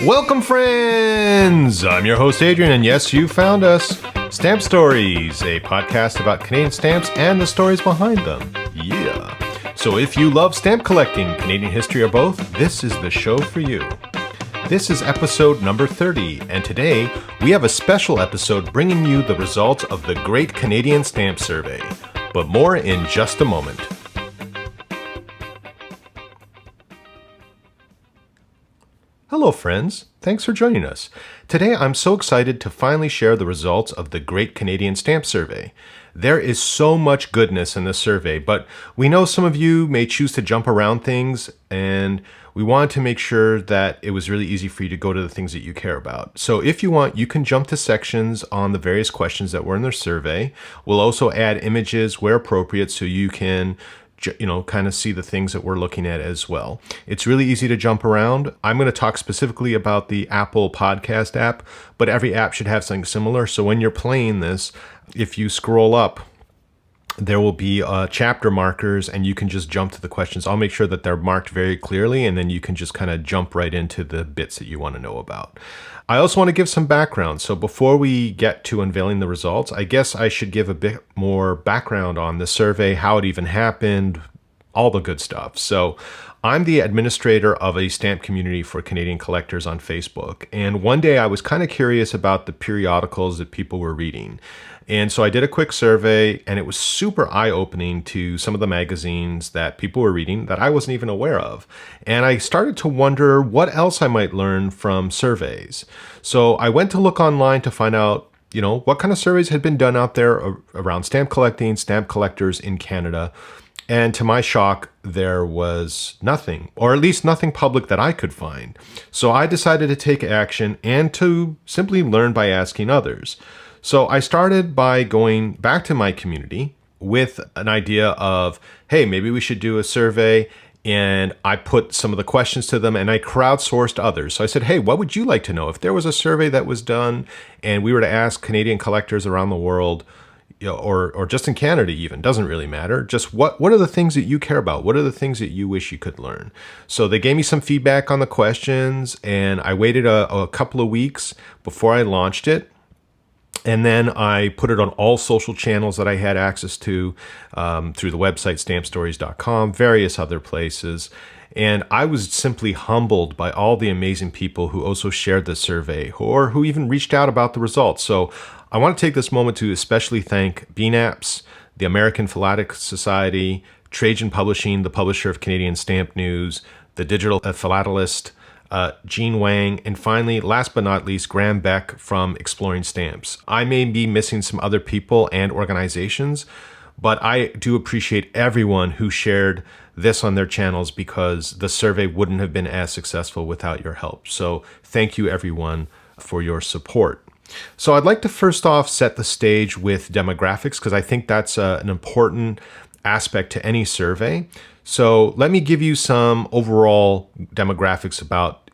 Welcome, friends! I'm your host, Adrian, and yes, you found us. Stamp Stories, a podcast about Canadian stamps and the stories behind them. Yeah. So if you love stamp collecting, Canadian history, or both, this is the show for you. This is episode number 30, and today we have a special episode bringing you the results of the Great Canadian Stamp Survey. But more in just a moment. Hello, friends. Thanks for joining us. Today, I'm so excited to finally share the results of the Great Canadian Stamp Survey. There is so much goodness in this survey, but we know some of you may choose to jump around things, and we wanted to make sure that it was really easy for you to go to the things that you care about. So if you want, you can jump to sections on the various questions that were in the survey. We'll also add images where appropriate so you can kind of see the things that we're looking at as well. It's really easy to jump around. I'm going to talk specifically about the Apple Podcast app, but every app should have something similar. So when you're playing this, if you scroll up, there will be chapter markers and you can just jump to the questions. I'll make sure that they're marked very clearly, and then you can just kind of jump right into the bits that you want to know about. I also want to give some background. So before we get to unveiling the results, I guess I should give a bit more background on the survey, how it even happened, all the good stuff. So I'm the administrator of a stamp community for Canadian collectors on Facebook. And one day I was kind of curious about the periodicals that people were reading. And so I did a quick survey, and it was super eye-opening to some of the magazines that people were reading that I wasn't even aware of. And I started to wonder what else I might learn from surveys. So I went to look online to find out, what kind of surveys had been done out there around stamp collecting, stamp collectors in Canada. And to my shock, there was nothing, or at least nothing public that I could find. So I decided to take action and to simply learn by asking others. So I started by going back to my community with an idea of, hey, maybe we should do a survey. And I put some of the questions to them and I crowdsourced others. So I said, hey, what would you like to know? If there was a survey that was done and we were to ask Canadian collectors around the world, or just in Canada even, doesn't really matter. Just what are the things that you care about? What are the things that you wish you could learn? So they gave me some feedback on the questions, and I waited a couple of weeks before I launched it. And then I put it on all social channels that I had access to through the website stampstories.com, various other places. And I was simply humbled by all the amazing people who also shared the survey or who even reached out about the results. So I want to take this moment to especially thank BNAPS, the American Philatelic Society, Trajan Publishing, the publisher of Canadian Stamp News, the Digital Philatelist, Gene Wang, and finally, last but not least, Graham Beck from Exploring Stamps. I may be missing some other people and organizations, but I do appreciate everyone who shared this on their channels because the survey wouldn't have been as successful without your help. So thank you, everyone, for your support. So I'd like to first off set the stage with demographics because I think that's an important aspect to any survey. So let me give you some overall demographics about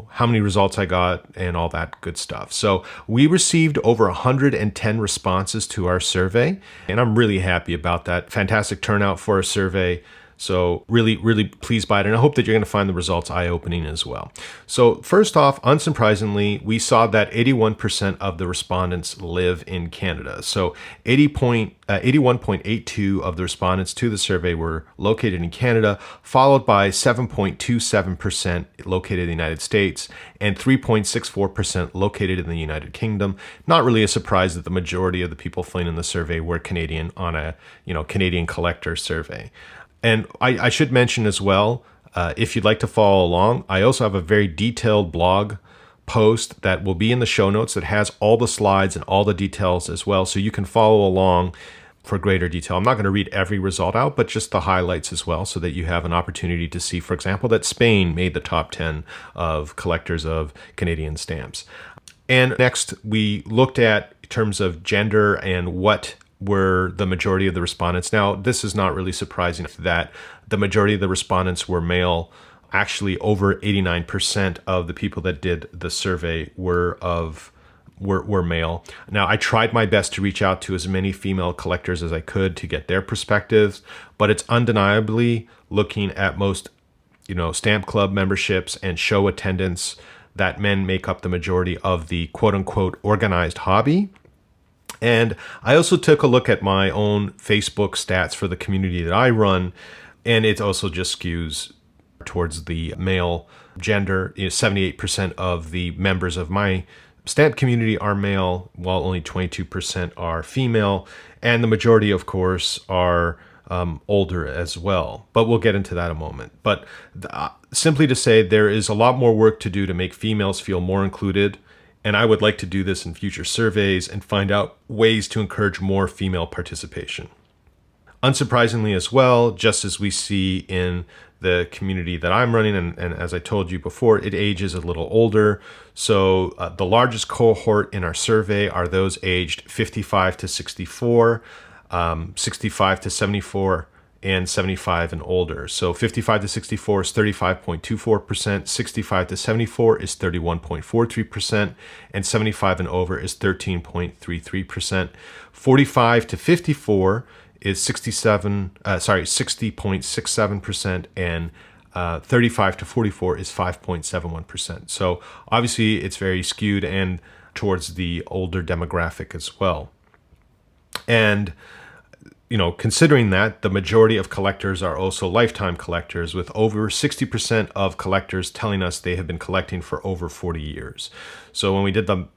how many results I got and all that good stuff. So we received over 110 responses to our survey, and I'm really happy about that. Fantastic turnout for a survey. So really, really pleased by it. And I hope that you're going to find the results eye-opening as well. So first off, unsurprisingly, we saw that 81% of the respondents live in Canada. So 81.82 of the respondents to the survey were located in Canada, followed by 7.27% located in the United States and 3.64% located in the United Kingdom. Not really a surprise that the majority of the people filling in the survey were Canadian on a Canadian collector survey. And I should mention as well, if you'd like to follow along, I also have a very detailed blog post that will be in the show notes that has all the slides and all the details as well, so you can follow along for greater detail. I'm not going to read every result out, but just the highlights as well, so that you have an opportunity to see, for example, that Spain made the top 10 of collectors of Canadian stamps. And next, we looked at in terms of gender and what were the majority of the respondents. Now, this is not really surprising that the majority of the respondents were male. Actually, over 89% of the people that did the survey were male. Now, I tried my best to reach out to as many female collectors as I could to get their perspectives, but it's undeniably looking at most, stamp club memberships and show attendance that men make up the majority of the quote-unquote organized hobby. And I also took a look at my own Facebook stats for the community that I run, and it also just skews towards the male gender. 78% of the members of my stamp community are male, while only 22% are female. And the majority, of course, are older as well. But we'll get into that in a moment. But simply to say, there is a lot more work to do to make females feel more included. And I would like to do this in future surveys and find out ways to encourage more female participation. Unsurprisingly as well, just as we see in the community that I'm running, and as I told you before, it ages a little older. So the largest cohort in our survey are those aged 55 to 64, 65 to 74, and 75 and older. So 55 to 64 is 35.24%, 65 to 74 is 31.43%, and 75 and over is 13.33%. 45 to 54 is 60.67%, and 35 to 44 is 5.71%. So obviously it's very skewed and towards the older demographic as well. And considering that, the majority of collectors are also lifetime collectors, with over 60% of collectors telling us they have been collecting for over 40 years. So when we did the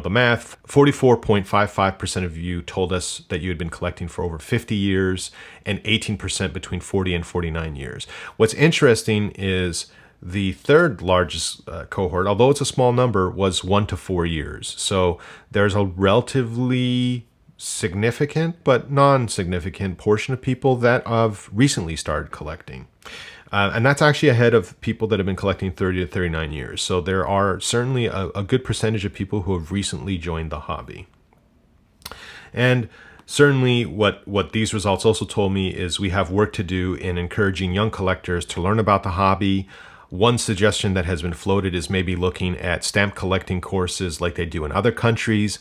math, 44.55% of you told us that you had been collecting for over 50 years, and 18% between 40 and 49 years. What's interesting is the third largest cohort, although it's a small number, was 1 to 4 years. So there's a relatively significant but non-significant portion of people that have recently started collecting. And that's actually ahead of people that have been collecting 30 to 39 years. So there are certainly a good percentage of people who have recently joined the hobby. And certainly what these results also told me is we have work to do in encouraging young collectors to learn about the hobby. One suggestion that has been floated is maybe looking at stamp collecting courses like they do in other countries.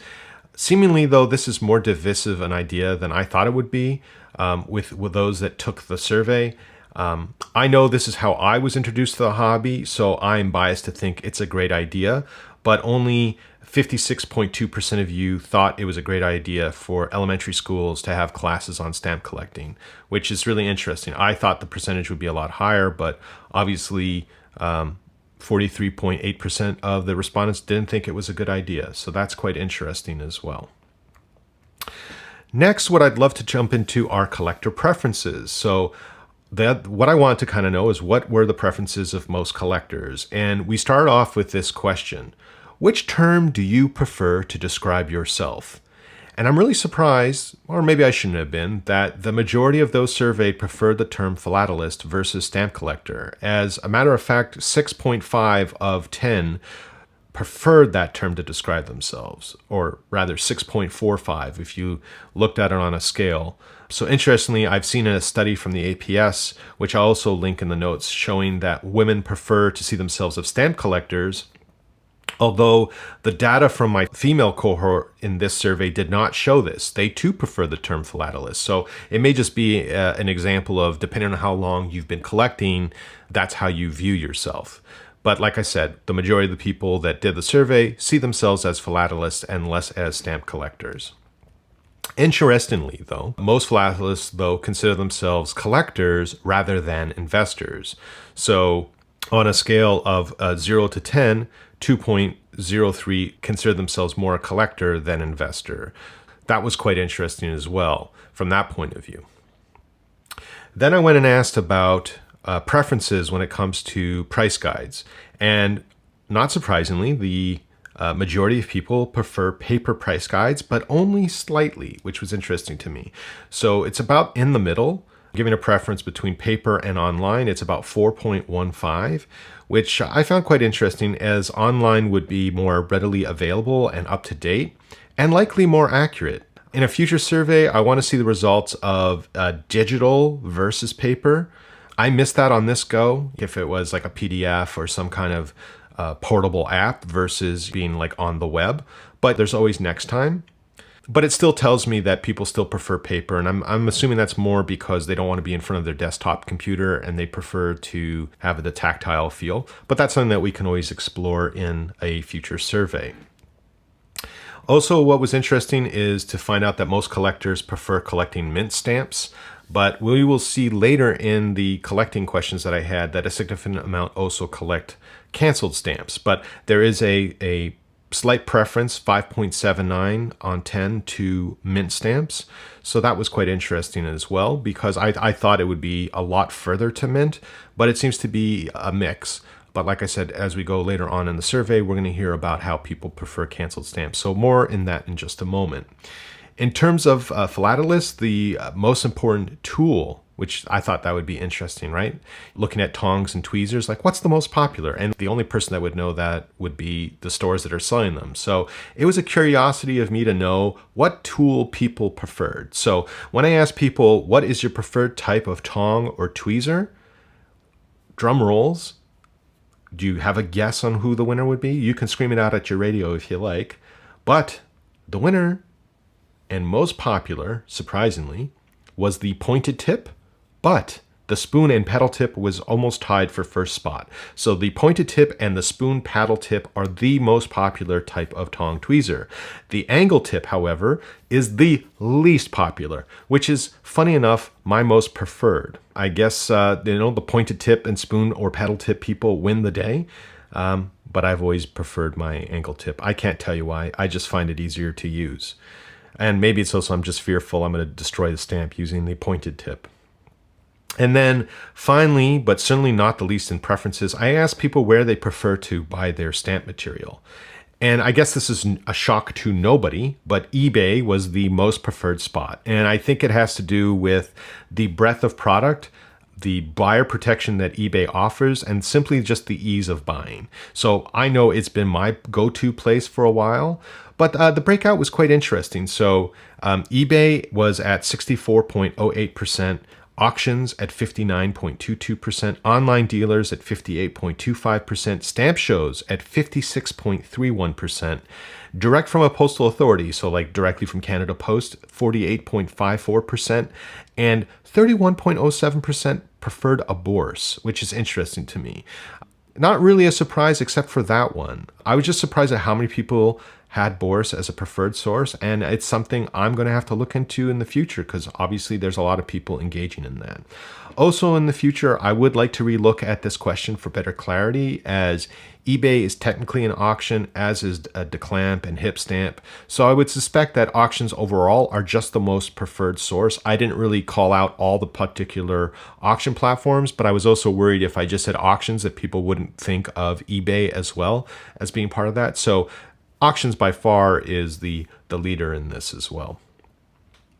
Seemingly, though, this is more divisive an idea than I thought it would be with those that took the survey. I know this is how I was introduced to the hobby, so I'm biased to think it's a great idea, but only 56.2% of you thought it was a great idea for elementary schools to have classes on stamp collecting, which is really interesting. I thought the percentage would be a lot higher, but obviously 43.8% of the respondents didn't think it was a good idea. So that's quite interesting as well. Next, what I'd love to jump into are collector preferences. So what I want to kind of know is what were the preferences of most collectors? And we start off with this question: which term do you prefer to describe yourself? And I'm really surprised, or maybe I shouldn't have been, that the majority of those surveyed preferred the term philatelist versus stamp collector. As a matter of fact, 6.5 of 10 preferred that term to describe themselves, or rather 6.45 if you looked at it on a scale. So interestingly, I've seen a study from the APS, which I'll also link in the notes, showing that women prefer to see themselves as stamp collectors, although the data from my female cohort in this survey did not show this. They too prefer the term philatelist. So it may just be an example of, depending on how long you've been collecting, that's how you view yourself. But like I said, the majority of the people that did the survey see themselves as philatelists and less as stamp collectors. Interestingly, though, most philatelists, consider themselves collectors rather than investors. So on a scale of 0 to 10, 2.03 consider themselves more a collector than investor. That was quite interesting as well from that point of view. Then I went and asked about preferences when it comes to price guides. And not surprisingly, the majority of people prefer paper price guides, but only slightly, which was interesting to me. So it's about in the middle. Giving a preference between paper and online, it's about 4.15, which I found quite interesting, as online would be more readily available and up to date, and likely more accurate. In a future survey, I want to see the results of digital versus paper. I missed that on this go, if it was like a PDF or some kind of portable app versus being like on the web, but there's always next time. But it still tells me that people still prefer paper, and I'm assuming that's more because they don't want to be in front of their desktop computer and they prefer to have the tactile feel. But that's something that we can always explore in a future survey. Also, what was interesting is to find out that most collectors prefer collecting mint stamps, but we will see later in the collecting questions that I had that a significant amount also collect canceled stamps. But there is a slight preference, 5.79 on 10 to mint stamps. So that was quite interesting as well, because I thought it would be a lot further to mint, but it seems to be a mix. But like I said, as we go later on in the survey, we're going to hear about how people prefer canceled stamps. So more in that in just a moment. In terms of philatelists, the most important tool, which I thought that would be interesting, right? Looking at tongs and tweezers, like what's the most popular? And the only person that would know that would be the stores that are selling them. So it was a curiosity of me to know what tool people preferred. So when I asked people, what is your preferred type of tong or tweezer? Drum rolls. Do you have a guess on who the winner would be? You can scream it out at your radio if you like. But the winner, and most popular, surprisingly, was the pointed tip, but the spoon and paddle tip was almost tied for first spot. So the pointed tip and the spoon paddle tip are the most popular type of tong tweezer. The angle tip, however, is the least popular, which is, funny enough, my most preferred. I guess, the pointed tip and spoon or paddle tip people win the day, but I've always preferred my angle tip. I can't tell you why. I just find it easier to use. And maybe it's also I'm just fearful I'm going to destroy the stamp using the pointed tip. And then finally, but certainly not the least in preferences, I asked people where they prefer to buy their stamp material. And I guess this is a shock to nobody, but eBay was the most preferred spot. And I think it has to do with the breadth of product, the buyer protection that eBay offers, and simply just the ease of buying. So I know it's been my go-to place for a while, but the breakout was quite interesting. So eBay was at 64.08%, auctions at 59.22%, online dealers at 58.25%, stamp shows at 56.31%, direct from a postal authority, so like directly from Canada Post, 48.54%, and 31.07% preferred a bourse, which is interesting to me. Not really a surprise except for that one. I was just surprised at how many people had bourse as a preferred source, and it's something I'm going to have to look into in the future because obviously there's a lot of people engaging in that. Also in the future, I would like to relook at this question for better clarity, as eBay is technically an auction, as is a Declamp and Hipstamp. So I would suspect that auctions overall are just the most preferred source. I didn't really call out all the particular auction platforms, but I was also worried if I just said auctions that people wouldn't think of eBay as well as being part of that. So auctions by far is the leader in this as well.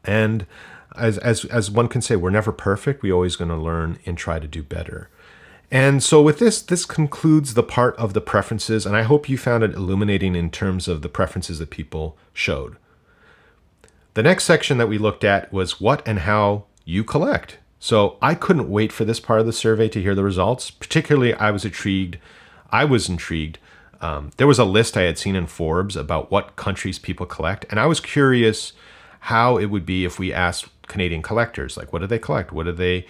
And as one can say, we're never perfect. We're always going to learn and try to do better. And so with this concludes the part of the preferences, and I hope you found it illuminating in terms of the preferences that people showed. The next section that we looked at was what and how you collect. So I couldn't wait for this part of the survey to hear the results. Particularly, I was intrigued. There was a list I had seen in Forbes about what countries people collect, and I was curious how it would be if we asked Canadian collectors, like, what do they collect? What do they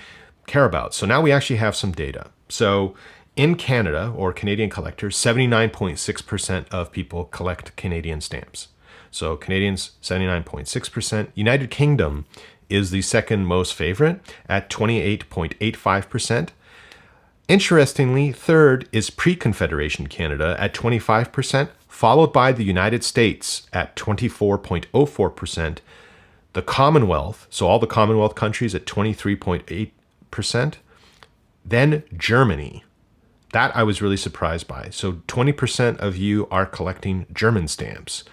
care about? So now we actually have some data. So in Canada, or Canadian collectors, 79.6% of people collect Canadian stamps. So Canadians, 79.6%. United Kingdom is the second most favorite at 28.85%. Interestingly, third is pre-Confederation Canada at 25%, followed by the United States at 24.04%, the Commonwealth, so all the Commonwealth countries at 23.8%, then Germany. That I was really surprised by. So 20% of you are collecting German stamps.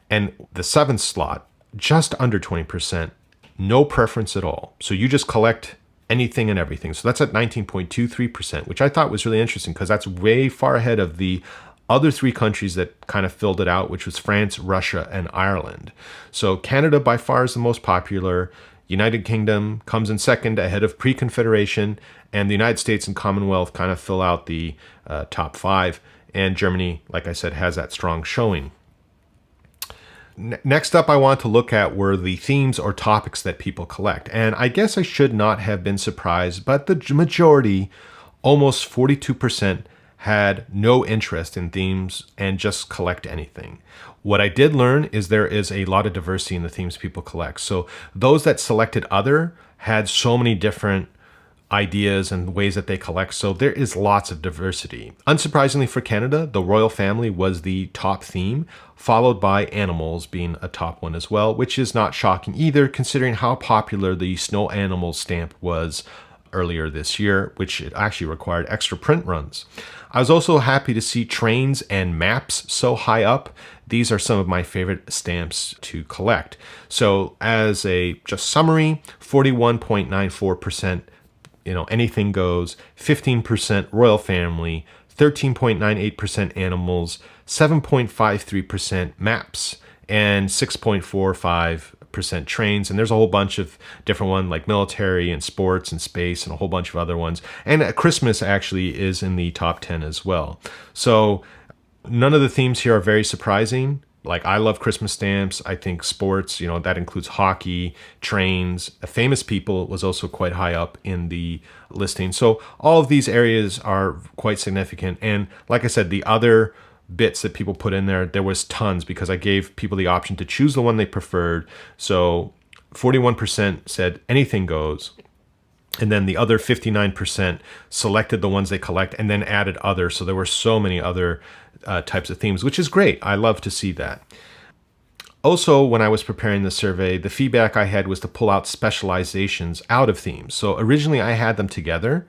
And the seventh slot, just under 20%, no preference at all. So you just collect anything and everything. So that's at 19.23%, which I thought was really interesting because that's way far ahead of the other three countries that kind of filled it out, which was France, Russia, and Ireland. So Canada by far is the most popular. United Kingdom comes in second ahead of pre-Confederation, and the United States and Commonwealth kind of fill out the top five. And Germany, like I said, has that strong showing. Next up, I want to look at were the themes or topics that people collect. And I guess I should not have been surprised, but the majority, almost 42%, had no interest in themes and just collect anything. What I did learn is there is a lot of diversity in the themes people collect. So those that selected other had so many different ideas and ways that they collect. So there is lots of diversity. Unsurprisingly for Canada, the royal family was the top theme, followed by animals being a top one as well, which is not shocking either, considering how popular the snow animals stamp was earlier this year, which it actually required extra print runs. I was also happy to see trains and maps so high up. These are some of my favorite stamps to collect. So as a just summary, 41.94%, anything goes, 15% royal family, 13.98% animals, 7.53% maps, and 6.45% trains. And there's a whole bunch of different ones like military and sports and space and a whole bunch of other ones. And Christmas actually is in the top 10 as well. So none of the themes here are very surprising. Like, I love Christmas stamps. I think sports, that includes hockey, trains. Famous people was also quite high up in the listing. So all of these areas are quite significant. And like I said, the other bits that people put in there was tons because I gave people the option to choose the one they preferred. So 41% said anything goes. And then the other 59% selected the ones they collect and then added others. So there were so many other types of themes, which is great. I love to see that. Also, when I was preparing the survey, the feedback I had was to pull out specializations out of themes. So originally I had them together.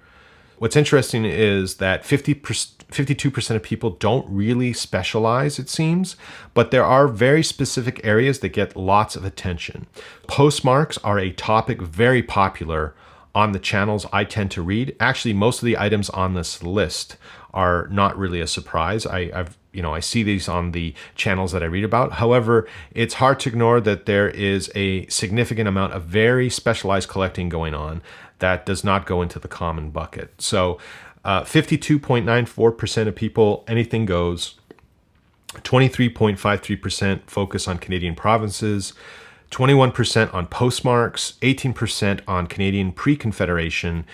What's interesting is that 52% of people don't really specialize, it seems, but there are very specific areas that get lots of attention. Postmarks are a topic very popular on the channels I tend to read. Actually, most of the items on this list are not really a surprise. I see these on the channels that I read about. However, it's hard to ignore that there is a significant amount of very specialized collecting going on that does not go into the common bucket. So 52.94% of people, anything goes. 23.53% focus on Canadian provinces. 21% on postmarks, 18% on Canadian pre-Confederation,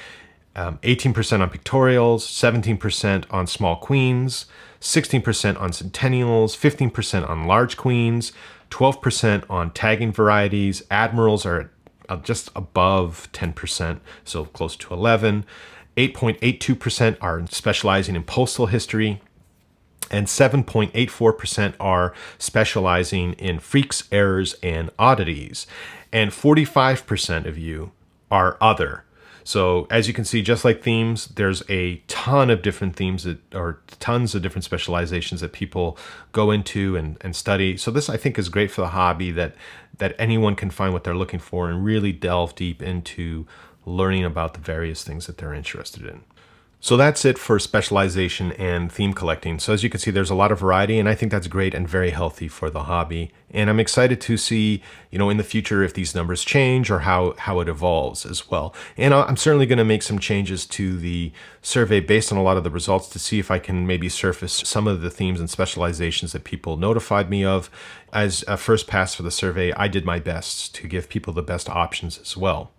18% on pictorials, 17% on small queens, 16% on centennials, 15% on large queens, 12% on tagging varieties. Admirals are just above 10%, so close to 11. 8.82% are specializing in postal history, and 7.84% are specializing in freaks, errors, and oddities. And 45% of you are other. So as you can see, just like themes, there's a ton of different themes or tons of different specializations that people go into and study. So this, I think, is great for the hobby, that anyone can find what they're looking for and really delve deep into learning about the various things that they're interested in. So that's it for specialization and theme collecting. So as you can see, there's a lot of variety, and I think that's great and very healthy for the hobby. And I'm excited to see, in the future, if these numbers change or how it evolves as well. And I'm certainly going to make some changes to the survey based on a lot of the results to see if I can maybe surface some of the themes and specializations that people notified me of. As a first pass for the survey, I did my best to give people the best options as well.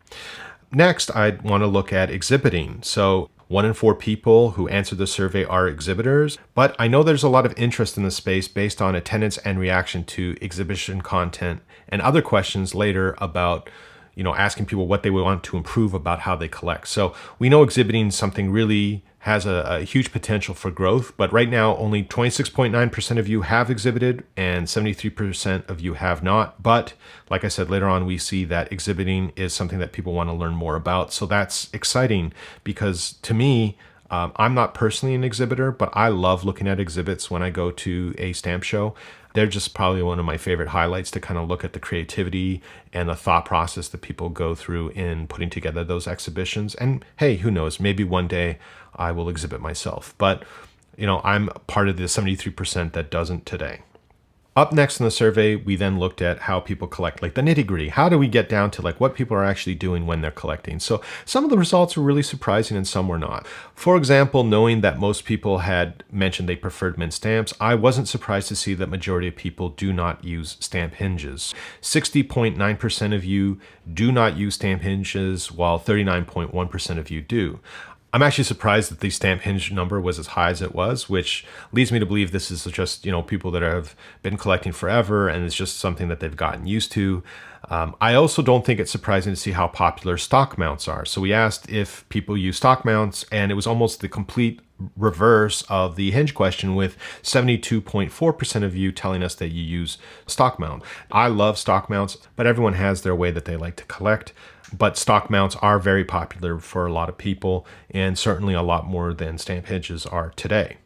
Next, I want to look at exhibiting. So 1 in 4 people who answered the survey are exhibitors, but I know there's a lot of interest in the space based on attendance and reaction to exhibition content and other questions later about, asking people what they would want to improve about how they collect. So we know exhibiting something really has a huge potential for growth, but right now only 26.9% of you have exhibited and 73% of you have not. But like I said, later on we see that exhibiting is something that people want to learn more about. So that's exciting because to me, I'm not personally an exhibitor, but I love looking at exhibits when I go to a stamp show. They're just probably one of my favorite highlights to kind of look at the creativity and the thought process that people go through in putting together those exhibitions. And hey, who knows, maybe one day I will exhibit myself. But, I'm part of the 73% that doesn't today. Up next in the survey, we then looked at how people collect, like the nitty-gritty. How do we get down to like what people are actually doing when they're collecting? So some of the results were really surprising and some were not. For example, knowing that most people had mentioned they preferred mint stamps, I wasn't surprised to see that majority of people do not use stamp hinges. 60.9% of you do not use stamp hinges, while 39.1% of you do. I'm actually surprised that the stamp hinge number was as high as it was, which leads me to believe this is just, people that have been collecting forever and it's just something that they've gotten used to. I also don't think it's surprising to see how popular stock mounts are. So we asked if people use stock mounts, and it was almost the complete reverse of the hinge question, with 72.4% of you telling us that you use stock mount. I love stock mounts, but everyone has their way that they like to collect. But stock mounts are very popular for a lot of people, and certainly a lot more than stamp hinges are today.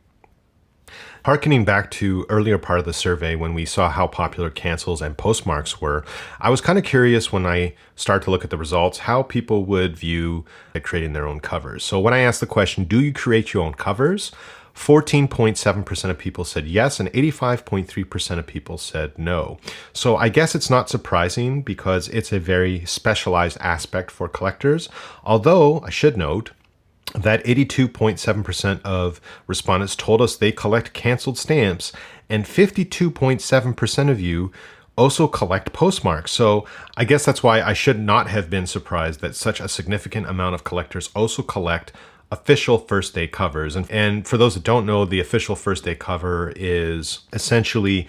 Harkening back to earlier part of the survey when we saw how popular cancels and postmarks were, I was kind of curious when I start to look at the results how people would view creating their own covers. So when I asked the question, do you create your own covers? 14.7% of people said yes, and 85.3% of people said no. So I guess it's not surprising because it's a very specialized aspect for collectors. Although I should note that 82.7% of respondents told us they collect canceled stamps, and 52.7% of you also collect postmarks. So I guess that's why I should not have been surprised that such a significant amount of collectors also collect official first day covers. And for those that don't know, the official first day cover is essentially,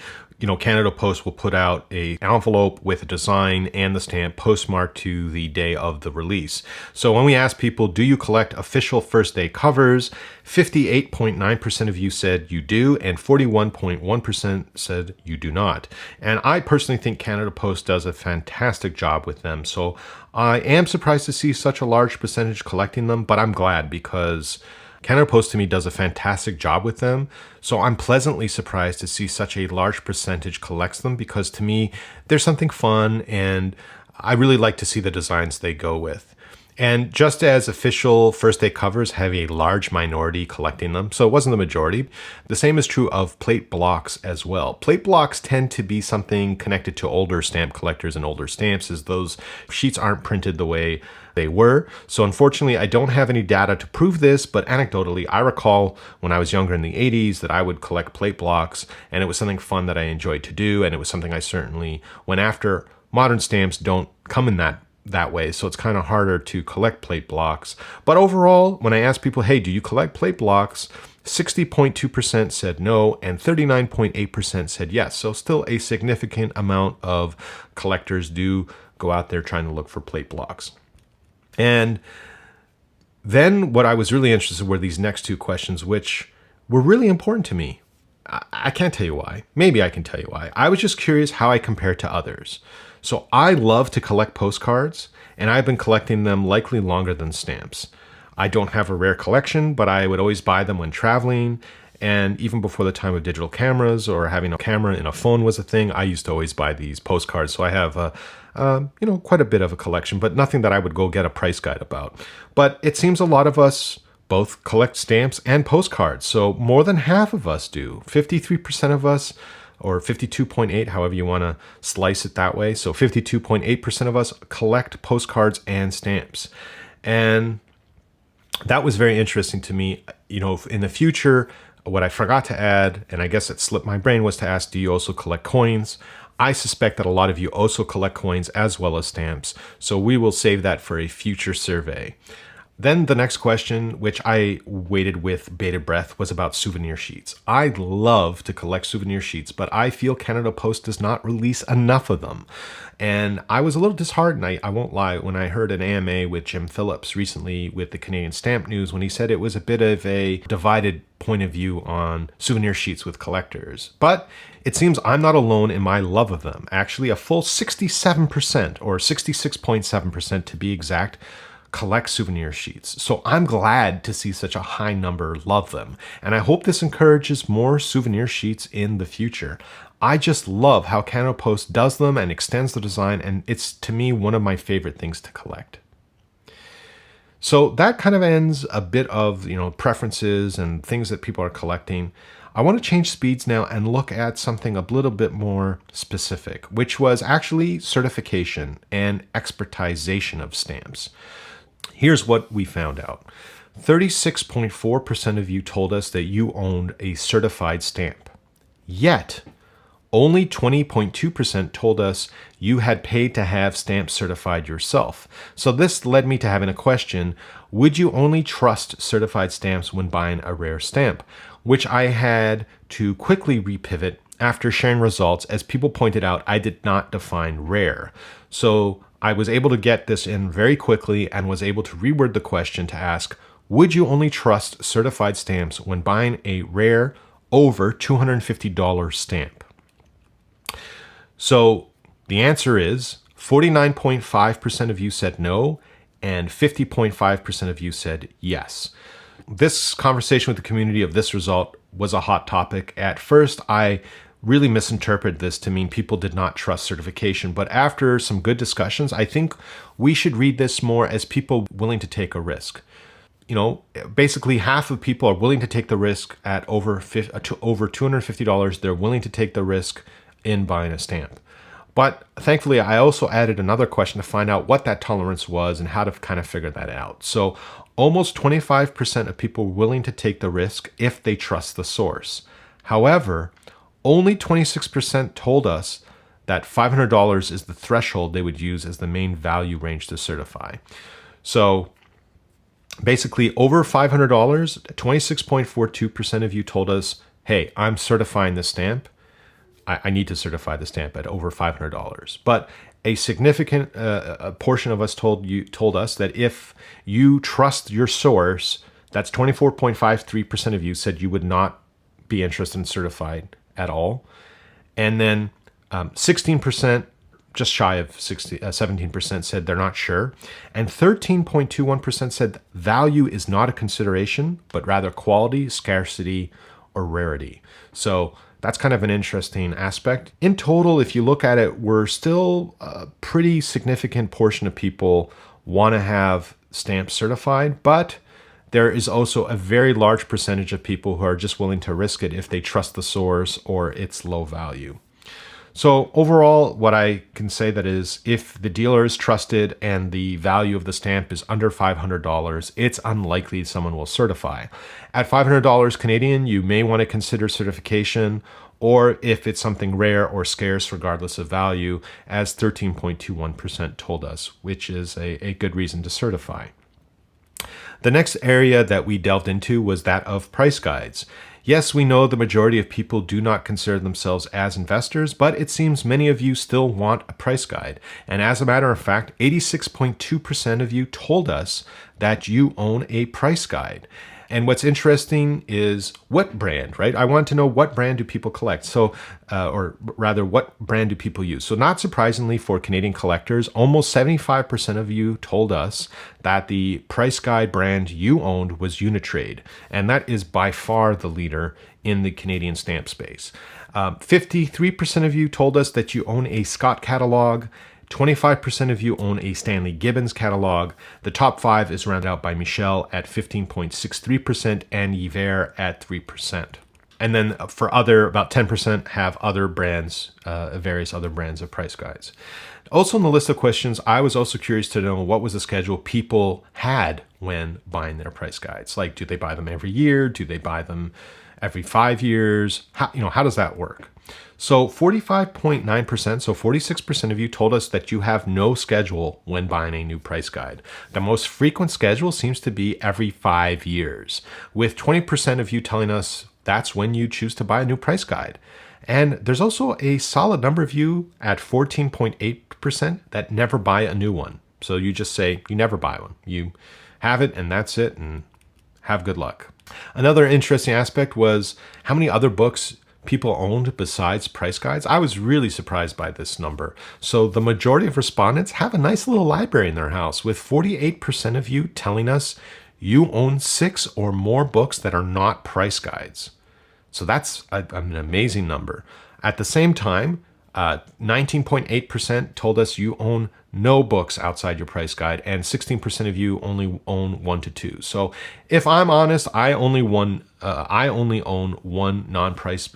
Canada Post will put out an envelope with a design and the stamp postmarked to the day of the release. So when we ask people, do you collect official first day covers? 58.9% of you said you do, and 41.1% said you do not. And I personally think Canada Post does a fantastic job with them. So I am surprised to see such a large percentage collecting them, but I'm glad because Canada Post to me does a fantastic job with them. So I'm pleasantly surprised to see such a large percentage collects them, because to me, there's something fun and I really like to see the designs they go with. And just as official first day covers have a large minority collecting them, so it wasn't the majority, the same is true of plate blocks as well. Plate blocks tend to be something connected to older stamp collectors and older stamps, as those sheets aren't printed the way they were. So unfortunately, I don't have any data to prove this, but anecdotally, I recall when I was younger in the 80s that I would collect plate blocks, and it was something fun that I enjoyed to do, and it was something I certainly went after. Modern stamps don't come in that way, so it's kind of harder to collect plate blocks. But overall, when I asked people, hey, do you collect plate blocks? 60.2% said no, and 39.8% said yes. So still a significant amount of collectors do go out there trying to look for plate blocks. And then what I was really interested in were these next two questions, which were really important to me. I can't tell you why. Maybe I can tell you why. I was just curious how I compare to others. So I love to collect postcards, and I've been collecting them likely longer than stamps. I don't have a rare collection, but I would always buy them when traveling. And even before the time of digital cameras or having a camera in a phone was a thing, I used to always buy these postcards. So I have quite a bit of a collection, but nothing that I would go get a price guide about. But it seems a lot of us both collect stamps and postcards. So more than half of us do. 53% of us, or 52.8, however you want to slice it that way. So 52.8% of us collect postcards and stamps. And that was very interesting to me. In the future, what I forgot to add, and I guess it slipped my brain, was to ask, do you also collect coins? I suspect that a lot of you also collect coins as well as stamps. So we will save that for a future survey. Then the next question, which I waited with bated breath, was about souvenir sheets. I love to collect souvenir sheets, but I feel Canada Post does not release enough of them. And I was a little disheartened, I won't lie, when I heard an AMA with Jim Phillips recently with the Canadian Stamp News, when he said it was a bit of a divided point of view on souvenir sheets with collectors. But it seems I'm not alone in my love of them. Actually, a full 67%, or 66.7% to be exact, collect souvenir sheets. So I'm glad to see such a high number love them. And I hope this encourages more souvenir sheets in the future. I just love how Canada Post does them and extends the design, and it's, to me, one of my favorite things to collect. So that kind of ends a bit of, preferences and things that people are collecting. I want to change speeds now and look at something a little bit more specific, which was actually certification and expertization of stamps. Here's what we found out. 36.4% of you told us that you owned a certified stamp. Yet, only 20.2% told us you had paid to have stamps certified yourself. So this led me to having a question: would you only trust certified stamps when buying a rare stamp? Which I had to quickly repivot after sharing results, as people pointed out I did not define rare. So I was able to get this in very quickly and was able to reword the question to ask, would you only trust certified stamps when buying a rare over $250 stamp? So the answer is 49.5% of you said no, and 50.5% of you said yes. This conversation with the community of this result was a hot topic. At first, I really misinterpreted this to mean people did not trust certification, but after some good discussions, I think we should read this more as people willing to take a risk. Basically half of people are willing to take the risk at over $250. They're willing to take the risk in buying a stamp. But thankfully, I also added another question to find out what that tolerance was and how to kind of figure that out. So almost 25% of people were willing to take the risk if they trust the source. However, only 26% told us that $500 is the threshold they would use as the main value range to certify. So basically, over $500, 26.42% of you told us, hey, I'm certifying the stamp. I need to certify the stamp at over $500. But a significant portion of us told us that if you trust your source, that's 24.53% of you said you would not be interested in certified at all. And then 16%, just shy of 17% said they're not sure. And 13.21% said value is not a consideration, but rather quality, scarcity, or rarity. So that's kind of an interesting aspect. In total, if you look at it, we're still a pretty significant portion of people want to have stamps certified, but there is also a very large percentage of people who are just willing to risk it if they trust the source or it's low value. So overall, what I can say that is, if the dealer is trusted and the value of the stamp is under $500, it's unlikely someone will certify. At $500 Canadian, you may want to consider certification, or if it's something rare or scarce, regardless of value, as 13.21% told us, which is a good reason to certify. The next area that we delved into was that of price guides. Yes, we know the majority of people do not consider themselves as investors, but it seems many of you still want a price guide. And as a matter of fact, 86.2% of you told us that you own a price guide. And what's interesting is what brand, right? I want to know, what brand do people collect? So, or rather, what brand do people use? So not surprisingly for Canadian collectors, almost 75% of you told us that the price guide brand you owned was Unitrade. And that is by far the leader in the Canadian stamp space. 53% of you told us that you own a Scott catalog. 25% of you own a Stanley Gibbons catalog. The top 5 is rounded out by Michel at 15.63% and Yver at 3%. And then for other, about 10% have other brands, various other brands of price guides. Also in the list of questions, I was also curious to know what was the schedule people had when buying their price guides. Like, do they buy them every year? Do they buy them every 5 years? How does that work? So 45.9%, so 46% of you told us that you have no schedule when buying a new price guide. The most frequent schedule seems to be every 5 years, with 20% of you telling us that's when you choose to buy a new price guide. And there's also a solid number of you at 14.8% that never buy a new one. So you just say you never buy one. You have it and that's it, and have good luck. Another interesting aspect was how many other books people owned besides price guides. I was really surprised by this number. So the majority of respondents have a nice little library in their house, with 48% of you telling us you own 6 or more books that are not price guides. So that's an amazing number. At the same time, 19.8% told us you own no books outside your price guide, and 16% of you only own 1 to 2. So if I'm honest, I only own one non-price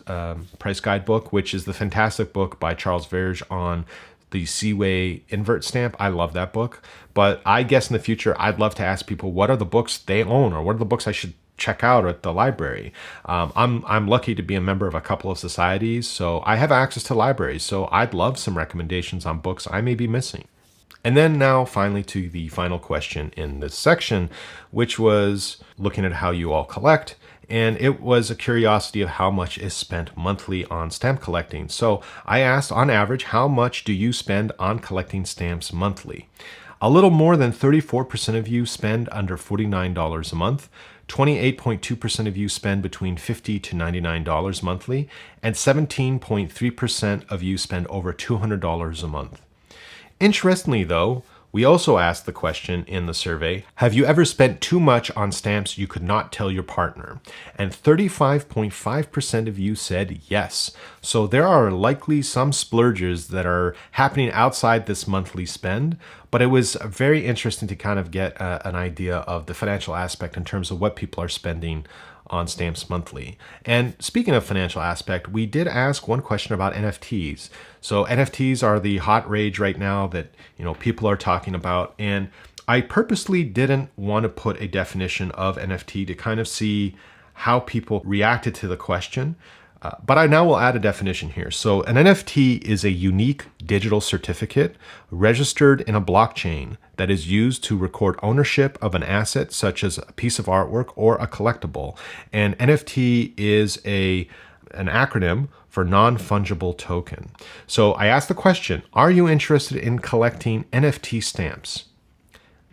price guide book, which is the fantastic book by Charles Verge on the Seaway invert stamp. I love that book. But I guess in the future, I'd love to ask people what are the books they own, or what are the books I should check out at the library. I'm lucky to be a member of a couple of societies, so I have access to libraries. So I'd love some recommendations on books I may be missing. And then now finally to the final question in this section, which was looking at how you all collect. And it was a curiosity of how much is spent monthly on stamp collecting. So I asked, on average, how much do you spend on collecting stamps monthly? A little more than 34% of you spend under $49 a month. 28.2% of you spend between $50 to $99 monthly, and 17.3% of you spend over $200 a month. Interestingly, though, we also asked the question in the survey, have you ever spent too much on stamps you could not tell your partner? And 35.5% of you said yes. So there are likely some splurges that are happening outside this monthly spend, but it was very interesting to kind of get an idea of the financial aspect in terms of what people are spending on stamps monthly. And speaking of financial aspect, we did ask one question about NFTs. So NFTs are the hot rage right now that, people are talking about. And I purposely didn't want to put a definition of NFT to kind of see how people reacted to the question. But I now will add a definition here. So an NFT is a unique digital certificate registered in a blockchain that is used to record ownership of an asset such as a piece of artwork or a collectible. And NFT is an acronym for non-fungible token. So I asked the question, are you interested in collecting NFT stamps?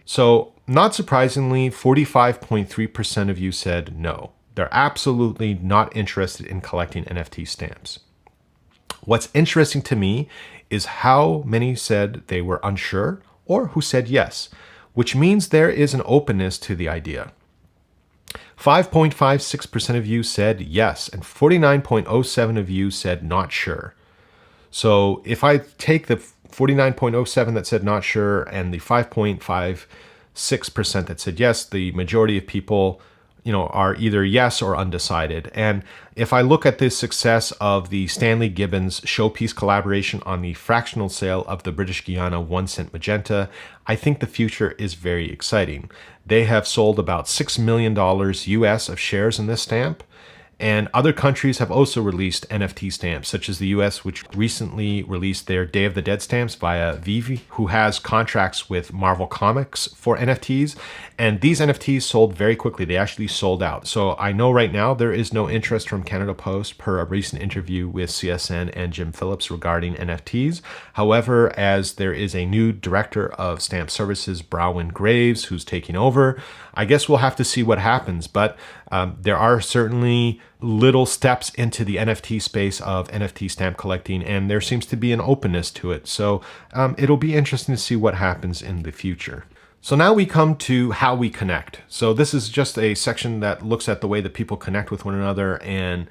So not surprisingly, 45.3% of you said no. They're absolutely not interested in collecting NFT stamps. What's interesting to me is how many said they were unsure or who said yes, which means there is an openness to the idea. 5.56% of you said yes, and 49.07% of you said not sure. So if I take the 49.07% that said not sure and the 5.56% that said yes, the majority of people are either yes or undecided. And if I look at the success of the Stanley Gibbons showpiece collaboration on the fractional sale of the British Guiana 1 cent magenta, I think the future is very exciting. They have sold about $6 million US of shares in this stamp. And other countries have also released NFT stamps, such as the US, which recently released their Day of the Dead stamps via Vivi, who has contracts with Marvel Comics for NFTs. And these NFTs sold very quickly. They actually sold out. So I know right now there is no interest from Canada Post per a recent interview with CSN and Jim Phillips regarding NFTs. However, as there is a new director of stamp services, Browin Graves, who's taking over, I guess we'll have to see what happens. But there are certainly little steps into the NFT space of NFT stamp collecting, and there seems to be an openness to it. So it'll be interesting to see what happens in the future. So now we come to how we connect. So this is just a section that looks at the way that people connect with one another. And,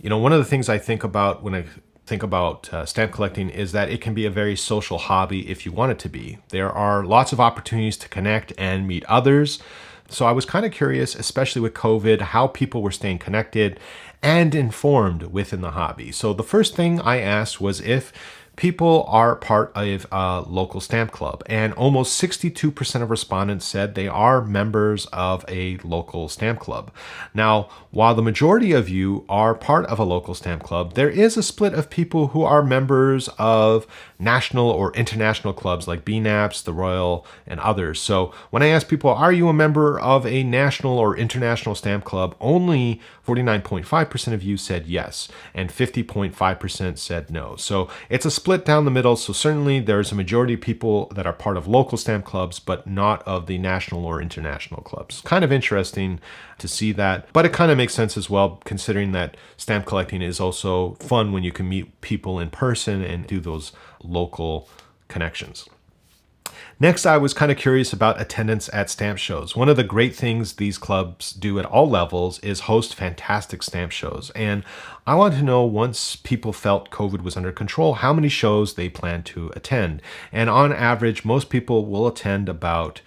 one of the things I think about when I think about stamp collecting is that it can be a very social hobby if you want it to be. There are lots of opportunities to connect and meet others. So I was kind of curious, especially with COVID, how people were staying connected and informed within the hobby. So the first thing I asked was if people are part of a local stamp club, and almost 62% of respondents said they are members of a local stamp club. Now, while the majority of you are part of a local stamp club, there is a split of people who are members of national or international clubs like BNAPS, the Royal, and others. So when I ask people, are you a member of a national or international stamp club, only 49.5% of you said yes, and 50.5% said no. So it's a split down the middle. So certainly there's a majority of people that are part of local stamp clubs, but not of the national or international clubs. Kind of interesting to see that, but it kind of makes sense as well, considering that stamp collecting is also fun when you can meet people in person and do those local connections. Next, I was kind of curious about attendance at stamp shows. One of the great things these clubs do at all levels is host fantastic stamp shows. And I wanted to know, once people felt COVID was under control, how many shows they plan to attend. And on average, most people will attend about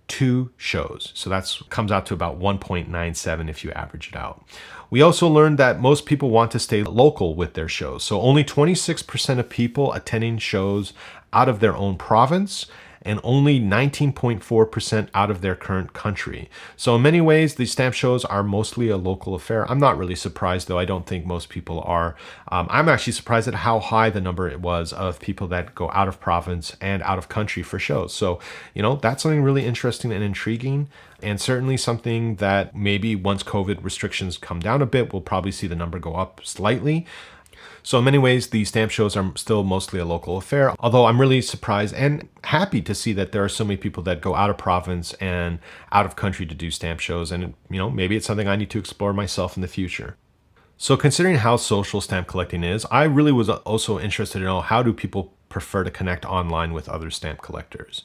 2 shows. So that comes out to about 1.97 if you average it out. We also learned that most people want to stay local with their shows. So only 26% of people attending shows out of their own province, and only 19.4% out of their current country. So in many ways, these stamp shows are mostly a local affair. I'm not really surprised, though. I don't think most people are. I'm actually surprised at how high the number it was of people that go out of province and out of country for shows. So, that's something really interesting and intriguing, and certainly something that maybe once COVID restrictions come down a bit, we'll probably see the number go up slightly. So in many ways, the stamp shows are still mostly a local affair, although I'm really surprised and happy to see that there are so many people that go out of province and out of country to do stamp shows. And, maybe it's something I need to explore myself in the future. So considering how social stamp collecting is, I really was also interested to know, how do people prefer to connect online with other stamp collectors?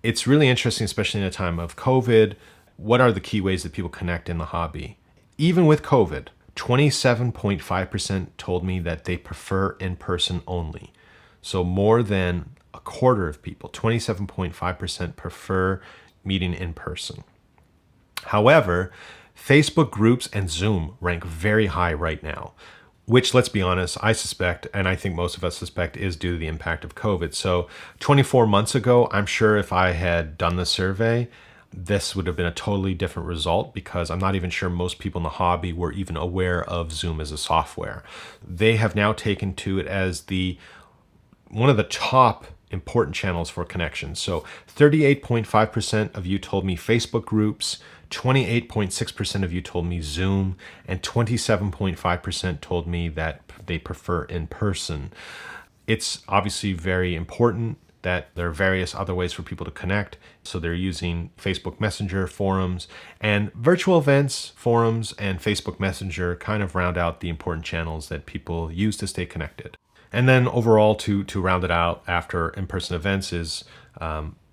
It's really interesting, especially in a time of COVID. What are the key ways that people connect in the hobby? Even with COVID, 27.5% told me that they prefer in-person only. So more than a quarter of people, 27.5%, prefer meeting in person. However, Facebook groups and Zoom rank very high right now, which, let's be honest, I suspect, and I think most of us suspect, is due to the impact of COVID. So 24 months ago, I'm sure if I had done the survey, this would have been a totally different result, because I'm not even sure most people in the hobby were even aware of Zoom as a software. They have now taken to it as one of the top important channels for connections. So 38.5% of you told me Facebook groups, 28.6% of you told me Zoom, and 27.5% told me that they prefer in person. It's obviously very important that there are various other ways for people to connect. So they're using Facebook Messenger, forums, and virtual events, forums, and Facebook Messenger kind of round out the important channels that people use to stay connected. And then overall, to round it out after in-person events, is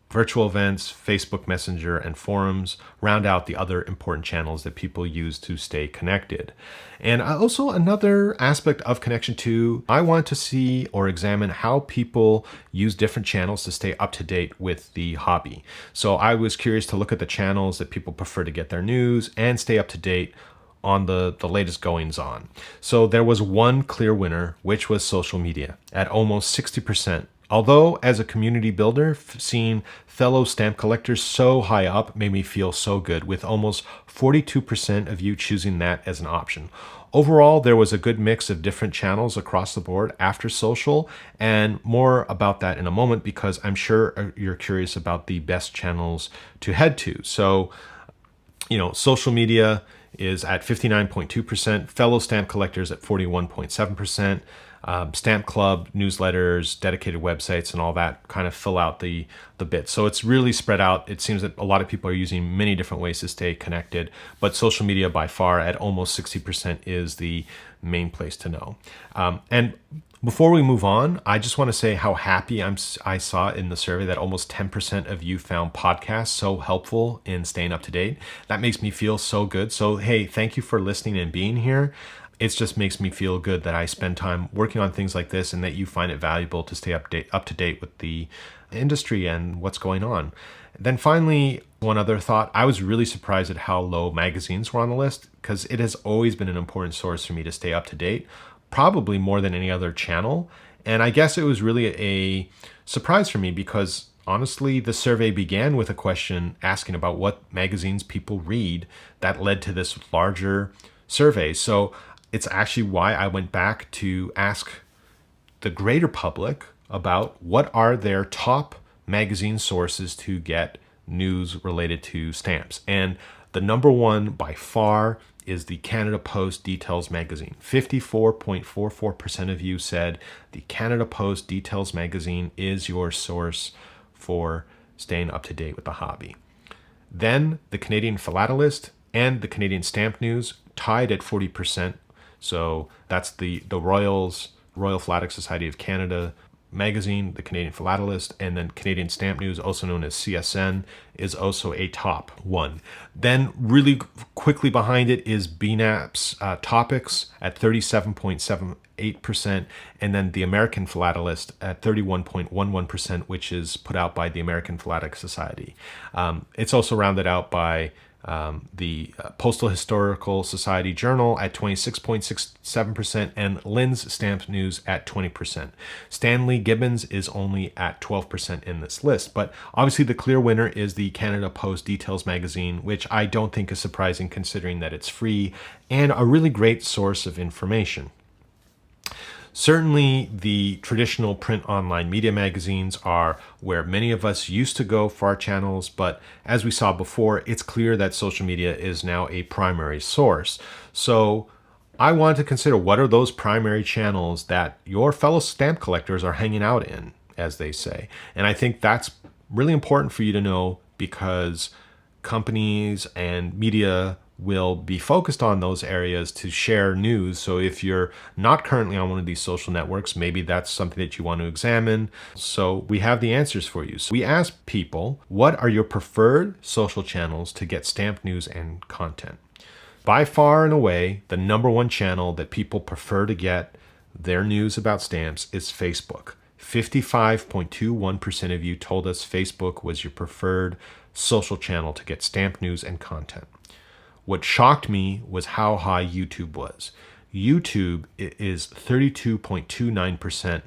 virtual events, Facebook Messenger, and forums round out the other important channels that people use to stay connected. And also, another aspect of connection too, I wanted to see or examine how people use different channels to stay up to date with the hobby. So I was curious to look at the channels that people prefer to get their news and stay up to date on the latest goings on. So there was one clear winner, which was social media at almost 60%. Although, as a community builder, seeing fellow stamp collectors so high up made me feel so good, with almost 42% of you choosing that as an option. Overall, there was a good mix of different channels across the board after social, and more about that in a moment, because I'm sure you're curious about the best channels to head to. So, social media is at 59.2%, fellow stamp collectors at 41.7%, Stamp Club, newsletters, dedicated websites, and all that kind of fill out the bit. So it's really spread out. It seems that a lot of people are using many different ways to stay connected, but social media by far at almost 60% is the main place to know. And before we move on, I just want to say how happy I saw in the survey that almost 10% of you found podcasts so helpful in staying up to date. That makes me feel so good. So, hey, thank you for listening and being here. It just makes me feel good that I spend time working on things like this, and that you find it valuable to stay up to date with the industry and what's going on. Then finally, one other thought. I was really surprised at how low magazines were on the list, because it has always been an important source for me to stay up to date, probably more than any other channel. And I guess it was really a surprise for me, because honestly, the survey began with a question asking about what magazines people read that led to this larger survey. So it's actually why I went back to ask the greater public about what are their top magazine sources to get news related to stamps. And the number one by far is the Canada Post Details magazine. 54.44% of you said the Canada Post Details magazine is your source for staying up to date with the hobby. Then the Canadian Philatelist and the Canadian Stamp News tied at 40%. So that's the Royal Philatelic Society of Canada Magazine, the Canadian Philatelist, and then Canadian Stamp News, also known as CSN, is also a top one. Then really quickly behind it is BNAP's Topics at 37.78%, and then the American Philatelist at 31.11%, which is put out by the American Philatelic Society. It's also rounded out by the Postal Historical Society Journal at 26.67%, and Lynn's Stamp News at 20%. Stanley Gibbons is only at 12% in this list, but obviously the clear winner is the Canada Post Details magazine, which I don't think is surprising considering that it's free and a really great source of information. Certainly, the traditional print online media magazines are where many of us used to go for our channels, but as we saw before, it's clear that social media is now a primary source. So I wanted to consider what are those primary channels that your fellow stamp collectors are hanging out in, as they say. And I think that's really important for you to know because companies and media will be focused on those areas to share news. So if you're not currently on one of these social networks, maybe that's something that you want to examine. So we have the answers for you. So we asked people, what are your preferred social channels to get stamp news and content? By far and away, the number one channel that people prefer to get their news about stamps is Facebook. 55.21% of you told us Facebook was your preferred social channel to get stamp news and content. What shocked me was how high YouTube was. YouTube is 32.29%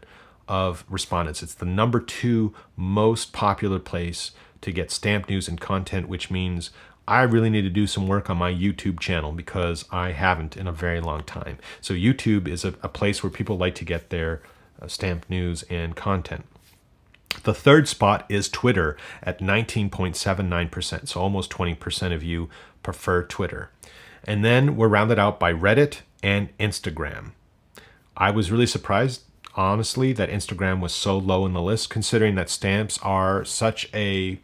of respondents. It's the number 2 most popular place to get stamp news and content, which means I really need to do some work on my YouTube channel because I haven't in a very long time. So YouTube is a place where people like to get their stamp news and content. The third spot is Twitter at 19.79%, so almost 20% of you prefer Twitter. And then we're rounded out by Reddit and Instagram. I was really surprised, honestly, that Instagram was so low in the list, considering that stamps are such a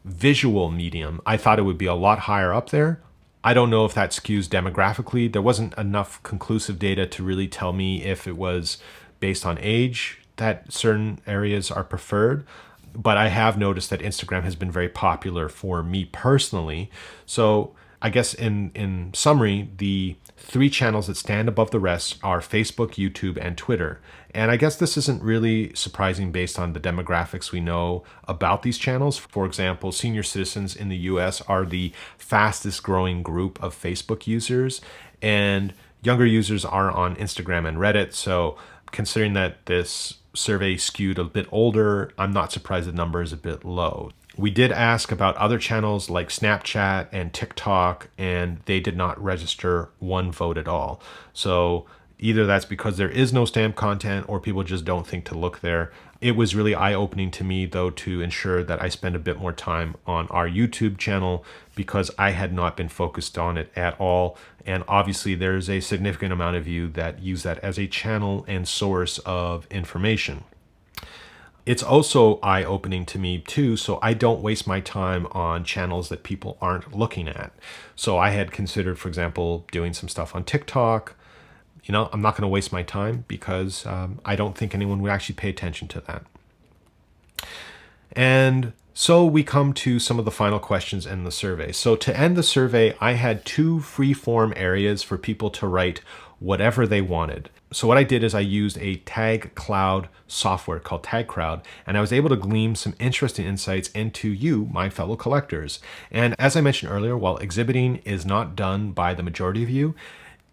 visual medium. I thought it would be a lot higher up there. I don't know if that skews demographically. There wasn't enough conclusive data to really tell me if it was based on age that certain areas are preferred. But I have noticed that Instagram has been very popular for me personally. So I guess in summary, the 3 channels that stand above the rest are Facebook, YouTube, and Twitter. And I guess this isn't really surprising based on the demographics we know about these channels. For example, senior citizens in the US are the fastest growing group of Facebook users, and younger users are on Instagram and Reddit. So considering that this survey skewed a bit older, I'm not surprised the number is a bit low. We did ask about other channels like Snapchat and TikTok, and they did not register 1 vote at all. So either that's because there is no stamp content or people just don't think to look there. It was really eye-opening to me, though, to ensure that I spend a bit more time on our YouTube channel because I had not been focused on it at all. And obviously, there's a significant amount of you that use that as a channel and source of information. It's also eye-opening to me too, so I don't waste my time on channels that people aren't looking at. So I had considered, for example, doing some stuff on TikTok. I'm not going to waste my time because I don't think anyone would actually pay attention to that. And so we come to some of the final questions in the survey. So to end the survey, I had 2 free-form areas for people to write whatever they wanted. So what I did is I used a tag cloud software called TagCrowd, and I was able to glean some interesting insights into you, my fellow collectors. And as I mentioned earlier, while exhibiting is not done by the majority of you,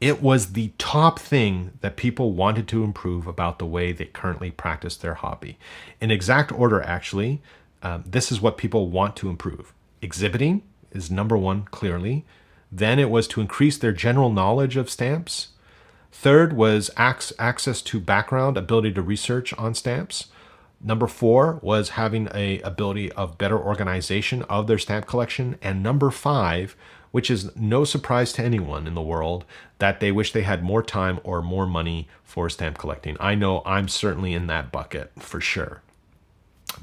it was the top thing that people wanted to improve about the way they currently practice their hobby. In exact order, actually, this is what people want to improve. Exhibiting is number 1, clearly. Then it was to increase their general knowledge of stamps. Third was access to background, ability to research on stamps. Number 4 was having an ability of better organization of their stamp collection. And number 5, which is no surprise to anyone in the world, that they wish they had more time or more money for stamp collecting. I know I'm certainly in that bucket for sure.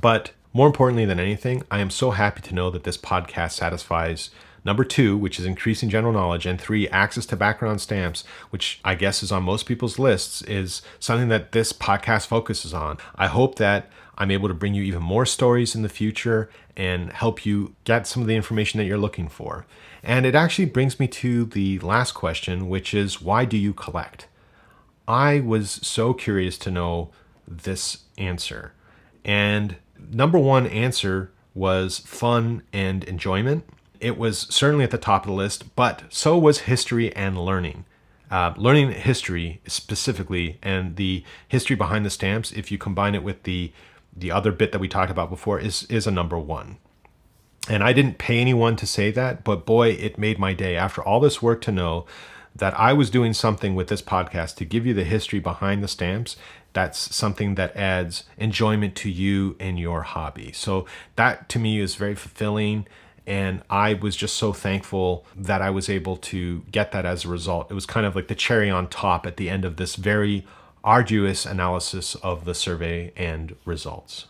But more importantly than anything, I am so happy to know that this podcast satisfies Number 2, which is increasing general knowledge. And 3, access to background stamps, which I guess is on most people's lists, is something that this podcast focuses on. I hope that I'm able to bring you even more stories in the future and help you get some of the information that you're looking for. And it actually brings me to the last question, which is, why do you collect? I was so curious to know this answer. And number one answer was fun and enjoyment. It was certainly at the top of the list, but so was history and learning. Learning history specifically, and the history behind the stamps, if you combine it with the other bit that we talked about before, is a number one. And I didn't pay anyone to say that, but boy, it made my day after all this work to know that I was doing something with this podcast to give you the history behind the stamps. That's something that adds enjoyment to you and your hobby. So that to me is very fulfilling. And I was just so thankful that I was able to get that as a result. It was kind of like the cherry on top at the end of this very arduous analysis of the survey and results.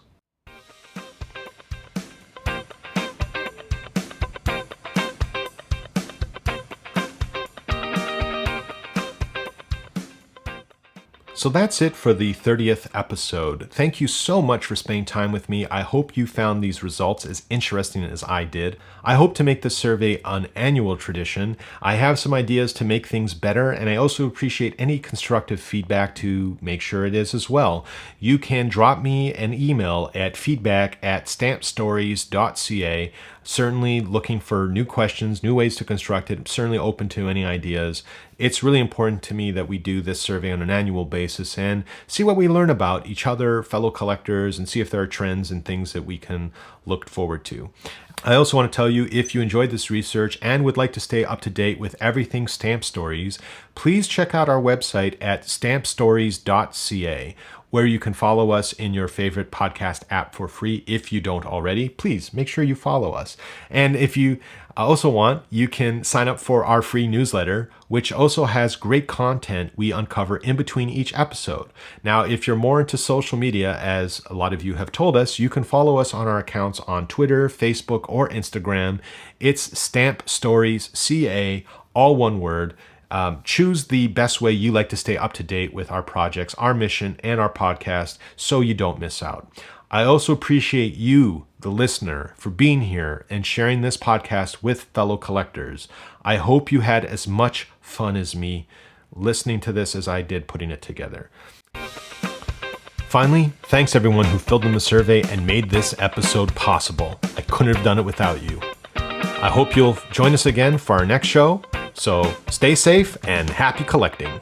So that's it for the 30th episode. Thank you so much for spending time with me. I hope you found these results as interesting as I did. I hope to make this survey an annual tradition. I have some ideas to make things better, and I also appreciate any constructive feedback to make sure it is as well. You can drop me an email at feedback@stampstories.ca. Certainly looking for new questions, new ways to construct it. I'm certainly open to any ideas. It's really important to me that we do this survey on an annual basis and see what we learn about each other, fellow collectors, and see if there are trends and things that we can look forward to. I also want to tell you, if you enjoyed this research and would like to stay up to date with everything Stamp Stories, please check out our website at stampstories.ca, where you can follow us in your favorite podcast app for free. If you don't already, please make sure you follow us. And if you also want, you can sign up for our free newsletter, which also has great content we uncover in between each episode. Now, if you're more into social media, as a lot of you have told us, you can follow us on our accounts on Twitter, Facebook, or Instagram. It's Stamp Stories CA, all one word. Choose the best way you like to stay up to date with our projects, our mission, and our podcast so you don't miss out. I also appreciate you, the listener, for being here and sharing this podcast with fellow collectors. I hope you had as much fun as me listening to this as I did putting it together. Finally, thanks everyone who filled in the survey and made this episode possible. I couldn't have done it without you. I hope you'll join us again for our next show. So stay safe and happy collecting.